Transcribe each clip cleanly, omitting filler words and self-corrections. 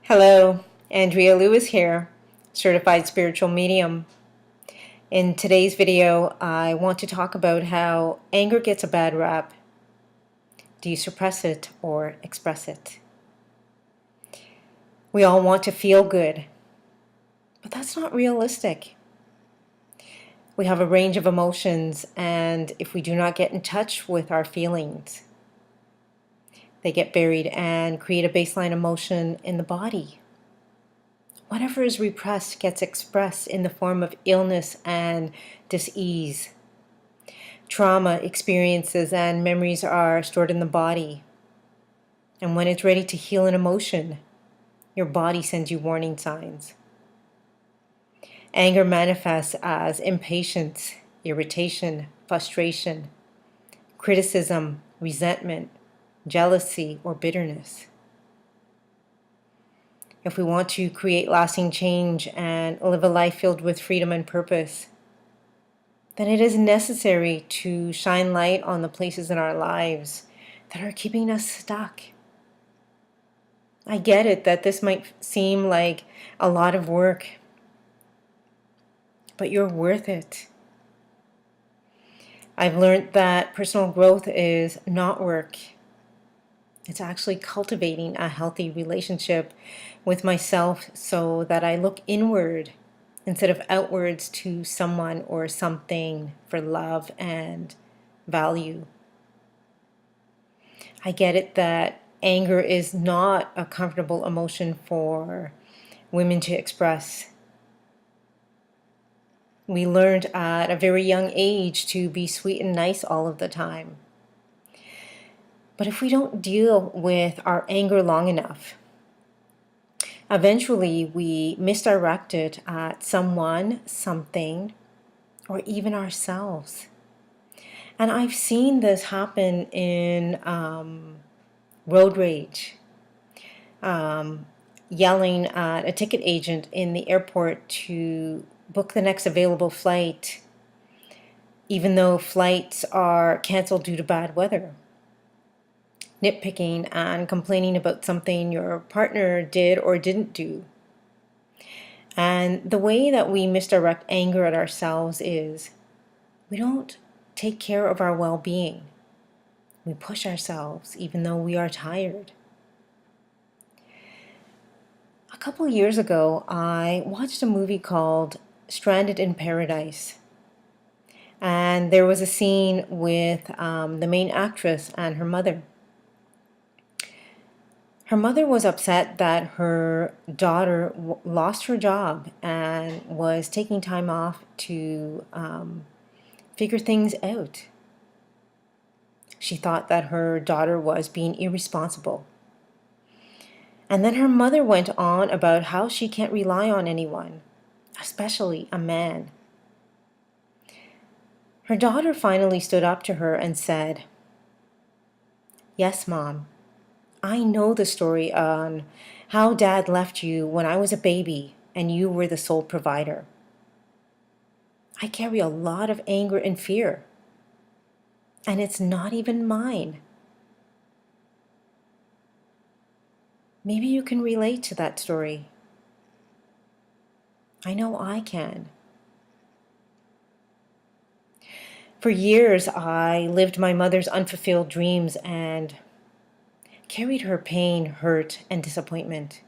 Hello, Andrea Lewis here, certified spiritual medium. In today's video, I want to talk about how anger gets a bad rap. Do you suppress it or express it? We all want to feel good, but that's not realistic. We have a range of emotions, and if we do not get in touch with our feelings, they get buried and create a baseline emotion in the body. Whatever is repressed gets expressed in the form of illness and dis-ease. Trauma experiences and memories are stored in the body. And when it's ready to heal an emotion, your body sends you warning signs. Anger manifests as impatience, irritation, frustration, criticism, resentment, jealousy, or bitterness. If we want to create lasting change and live a life filled with freedom and purpose, then it is necessary to shine light on the places in our lives that are keeping us stuck. I get it that this might seem like a lot of work, but you're worth it. I've learned that personal growth is not work. It's actually cultivating a healthy relationship with myself so that I look inward instead of outwards to someone or something for love and value. I get it that anger is not a comfortable emotion for women to express. We learned at a very young age to be sweet and nice all of the time. But if we don't deal with our anger long enough, eventually we misdirect it at someone, something, or even ourselves. And I've seen this happen in road rage, yelling at a ticket agent in the airport to book the next available flight, even though flights are canceled due to bad weather. Nitpicking and complaining about something your partner did or didn't do. And the way that we misdirect anger at ourselves is we don't take care of our well-being. We push ourselves even though we are tired. A couple of years ago, I watched a movie called Stranded in Paradise. And there was a scene with the main actress and her mother. Her mother was upset that her daughter lost her job and was taking time off to figure things out. She thought that her daughter was being irresponsible. And then her mother went on about how she can't rely on anyone, especially a man. Her daughter finally stood up to her and said, "Yes, Mom. I know the story on how Dad left you when I was a baby and you were the sole provider. I carry a lot of anger and fear, and it's not even mine." Maybe you can relate to that story. I know I can. For years, I lived my mother's unfulfilled dreams and carried her pain, hurt, and disappointment.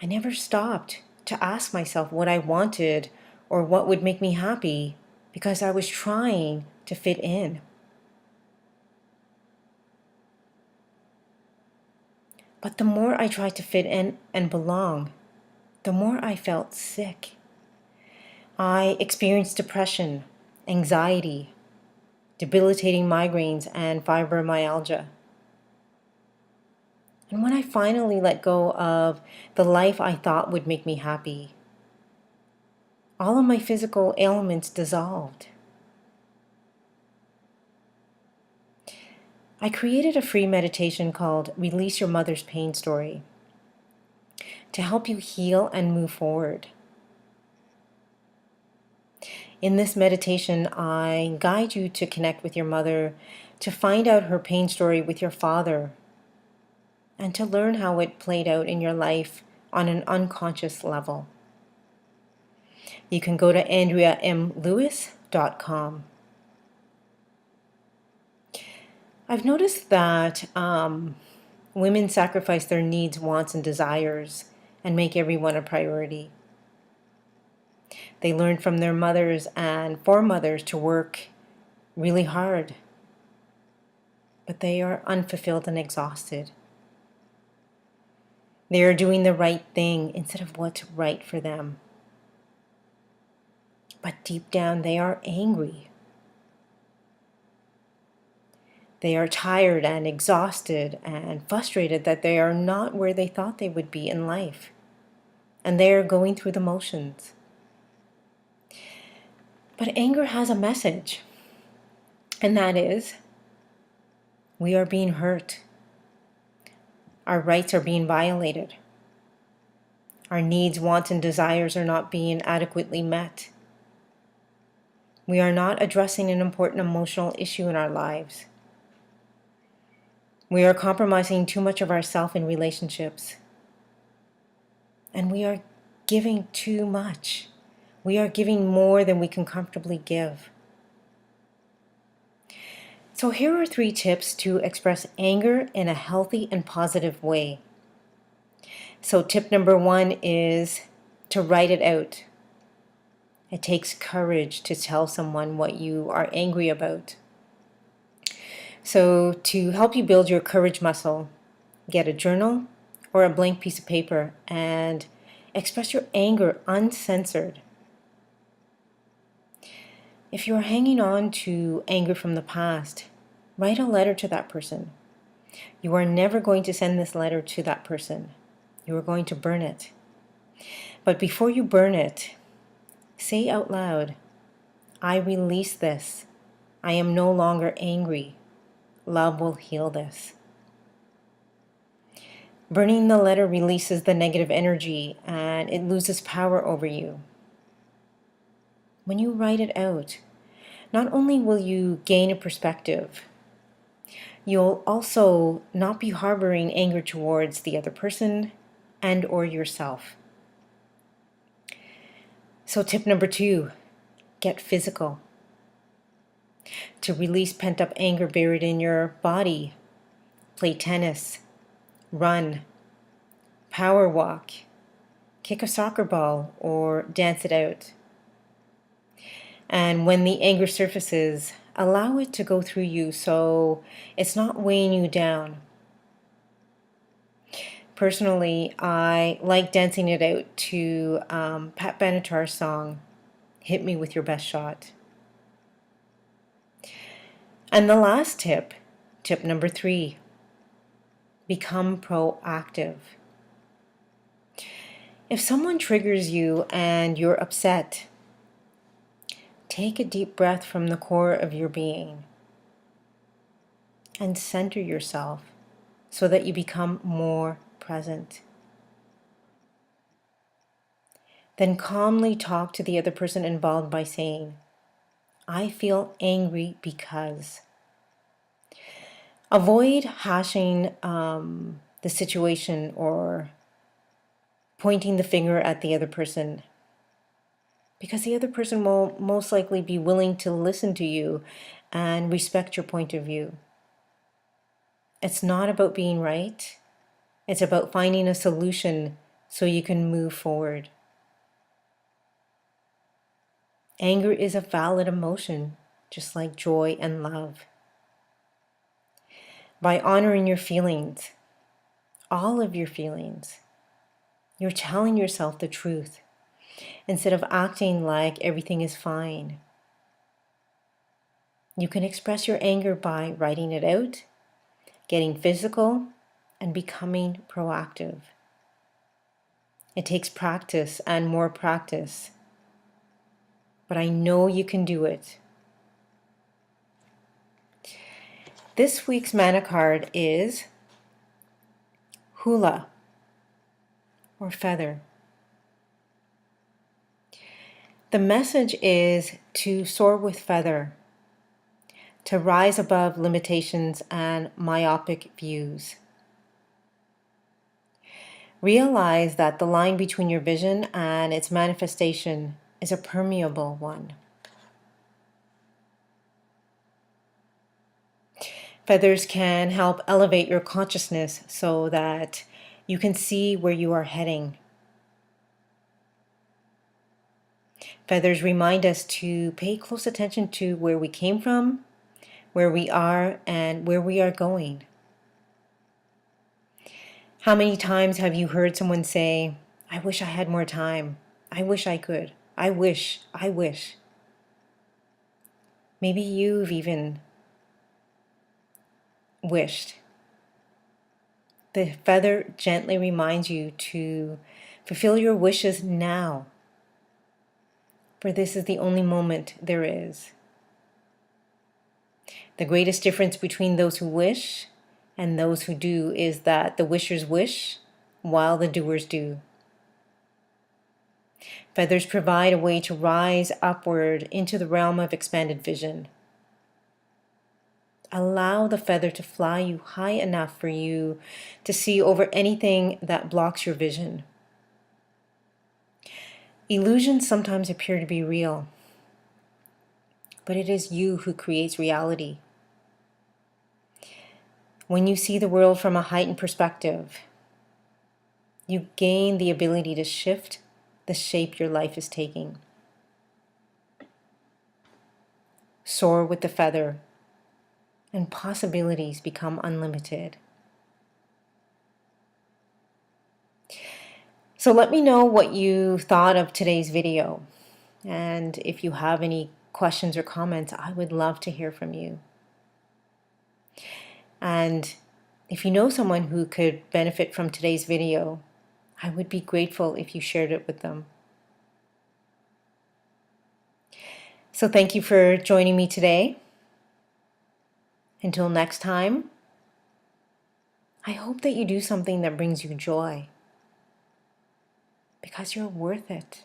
I never stopped to ask myself what I wanted or what would make me happy because I was trying to fit in. But the more I tried to fit in and belong, the more I felt sick. I experienced depression, anxiety, debilitating migraines, and fibromyalgia. And when I finally let go of the life I thought would make me happy, all of my physical ailments dissolved. I created a free meditation called Release Your Mother's Pain Story to help you heal and move forward. In this meditation, I guide you to connect with your mother, to find out her pain story with your father, and to learn how it played out in your life on an unconscious level. You can go to AndreaMLewis.com. I've noticed that women sacrifice their needs, wants, and desires and make everyone a priority. They learn from their mothers and foremothers to work really hard, but they are unfulfilled and exhausted. They are doing the right thing instead of what's right for them. But deep down, they are angry. They are tired and exhausted and frustrated that they are not where they thought they would be in life. And they are going through the motions. But anger has a message. And that is, we are being hurt. Our rights are being violated. Our needs, wants, and desires are not being adequately met. We are not addressing an important emotional issue in our lives. We are compromising too much of ourselves in relationships. And we are giving too much. We are giving more than we can comfortably give. So here are 3 tips to express anger in a healthy and positive way. So tip number 1 is to write it out. It takes courage to tell someone what you are angry about. So to help you build your courage muscle, get a journal or a blank piece of paper and express your anger uncensored. If you're hanging on to anger from the past, write a letter to that person. You are never going to send this letter to that person. You are going to burn it. But before you burn it, say out loud, I release this. I am no longer angry. Love will heal this. Burning the letter releases the negative energy and it loses power over you. When you write it out, not only will you gain a perspective, you'll also not be harboring anger towards the other person and or yourself. So tip number 2, get physical. To release pent-up anger buried in your body, play tennis, run, power walk, kick a soccer ball, or dance it out. And when the anger surfaces, allow it to go through you so it's not weighing you down. Personally, I like dancing it out to Pat Benatar's song, Hit Me With Your Best Shot. And the last tip, tip number 3, become proactive. If someone triggers you and you're upset, take a deep breath from the core of your being and center yourself so that you become more present. Then calmly talk to the other person involved by saying, I feel angry because. Avoid hashing the situation or pointing the finger at the other person, because the other person will most likely be willing to listen to you and respect your point of view. It's not about being right. It's about finding a solution so you can move forward. Anger is a valid emotion, just like joy and love. By honoring your feelings, all of your feelings, you're telling yourself the truth instead of acting like everything is fine. You can express your anger by writing it out, getting physical, and becoming proactive. It takes practice and more practice, but I know you can do it. This week's mana card is Hula, or feather. The message is to soar with feather, to rise above limitations and myopic views. Realize that the line between your vision and its manifestation is a permeable one. Feathers can help elevate your consciousness so that you can see where you are heading. Feathers remind us to pay close attention to where we came from, where we are, and where we are going. How many times have you heard someone say, "I wish I had more time. I wish I could. I wish, I wish." Maybe you've even wished. The feather gently reminds you to fulfill your wishes now, for this is the only moment there is. The greatest difference between those who wish and those who do is that the wishers wish while the doers do. Feathers provide a way to rise upward into the realm of expanded vision. Allow the feather to fly you high enough for you to see over anything that blocks your vision. Illusions sometimes appear to be real, but it is you who creates reality. When you see the world from a heightened perspective, you gain the ability to shift the shape your life is taking. Soar with the feather, and possibilities become unlimited. So let me know what you thought of today's video. And if you have any questions or comments, I would love to hear from you. And if you know someone who could benefit from today's video, I would be grateful if you shared it with them. So thank you for joining me today. Until next time, I hope that you do something that brings you joy, because you're worth it.